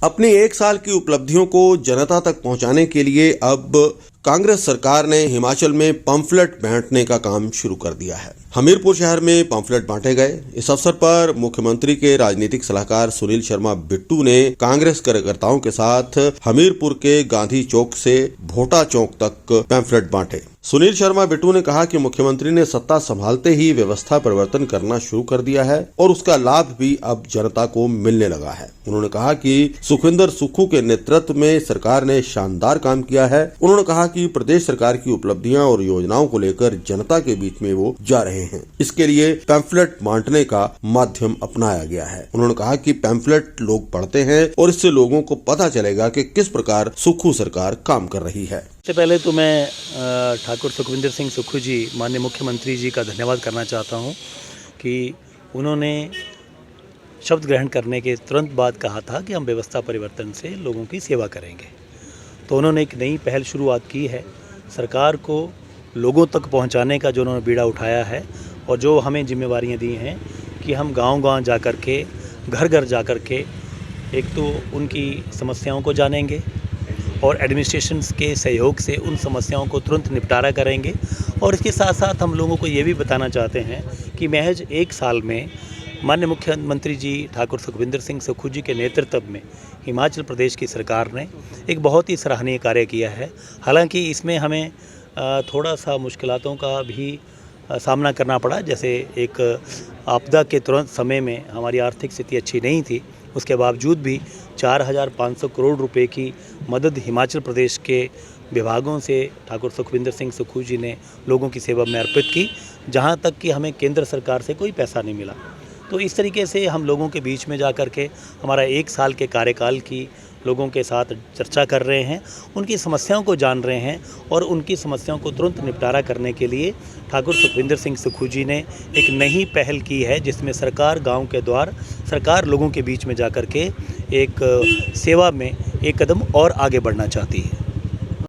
अपनी एक साल की उपलब्धियों को जनता तक पहुंचाने के लिए अब कांग्रेस सरकार ने हिमाचल में पंफलेट बांटने का काम शुरू कर दिया है। हमीरपुर शहर में पंफलेट बांटे गए। इस अवसर पर मुख्यमंत्री के राजनीतिक सलाहकार सुनील शर्मा बिट्टू ने कांग्रेस कार्यकर्ताओं के साथ हमीरपुर के गांधी चौक से भोटा चौक तक पंफलेट बांटे। सुनील शर्मा बिट्टू ने कहा कि मुख्यमंत्री ने सत्ता संभालते ही व्यवस्था परिवर्तन करना शुरू कर दिया है और उसका लाभ भी अब जनता को मिलने लगा है। उन्होंने कहा कि सुखविंदर सुक्खू के नेतृत्व में सरकार ने शानदार काम किया है। उन्होंने कहा कि प्रदेश सरकार की उपलब्धियां और योजनाओं को लेकर जनता के बीच में वो जा रहे हैं। इसके लिए पैम्फलेट बांटने का माध्यम अपनाया गया है। उन्होंने कहा कि पैम्फलेट लोग पढ़ते हैं और इससे लोगों को पता चलेगा कि किस प्रकार सुक्खू सरकार काम कर रही है। सबसे पहले तो मैं ठाकुर सुखविंदर सिंह सुक्खू जी माननीय मुख्यमंत्री जी का धन्यवाद करना चाहता हूं कि उन्होंने शब्द ग्रहण करने के तुरंत बाद कहा था कि हम व्यवस्था परिवर्तन से लोगों की सेवा करेंगे। तो उन्होंने एक नई पहल शुरुआत की है। सरकार को लोगों तक पहुंचाने का जो उन्होंने बीड़ा उठाया है और जो हमें जिम्मेवारियां दी हैं कि हम गांव-गांव जा कर के, घर-घर जा कर के एक तो उनकी समस्याओं को जानेंगे और एडमिनिस्ट्रेशन के सहयोग से उन समस्याओं को तुरंत निपटारा करेंगे। और इसके साथ साथ हम लोगों को ये भी बताना चाहते हैं कि महज एक साल में माननीय मुख्यमंत्री जी ठाकुर सुखविंदर सिंह सुक्खू जी के नेतृत्व में हिमाचल प्रदेश की सरकार ने एक बहुत ही सराहनीय कार्य किया है। हालांकि इसमें हमें थोड़ा सा मुश्किलातों का भी सामना करना पड़ा। जैसे एक आपदा के तुरंत समय में हमारी आर्थिक स्थिति अच्छी नहीं थी, उसके बावजूद भी 4,500 करोड़ रुपए की मदद हिमाचल प्रदेश के विभागों से ठाकुर सुखविंदर सिंह सुक्खू जी ने लोगों की सेवा में अर्पित की, जहां तक कि हमें केंद्र सरकार से कोई पैसा नहीं मिला। तो इस तरीके से हम लोगों के बीच में जा कर के हमारा एक साल के कार्यकाल की लोगों के साथ चर्चा कर रहे हैं, उनकी समस्याओं को जान रहे हैं और उनकी समस्याओं को तुरंत निपटारा करने के लिए ठाकुर सुखविंदर सिंह सुक्खू जी ने एक नई पहल की है, जिसमें सरकार गांव के द्वार सरकार लोगों के बीच में जा कर के एक सेवा में एक कदम और आगे बढ़ना चाहती है।